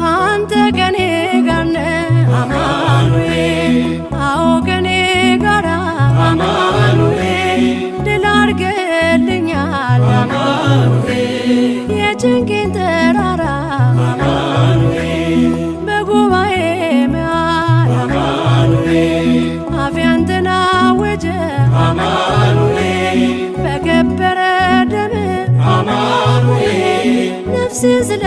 አንተ ከኔ ጋር ነህ አማኑኤል አዎ ከኔ ጋራ አማኑኤል ድል አድርገልኛል አማኑኤል የጭንቄን ተራራ አማኑኤል በጉባኤ መሃል አማኑኤል አፌ አንተን አወጀ አማኑኤል በከበረ ደም አማኑኤል ነፍሴ ስለ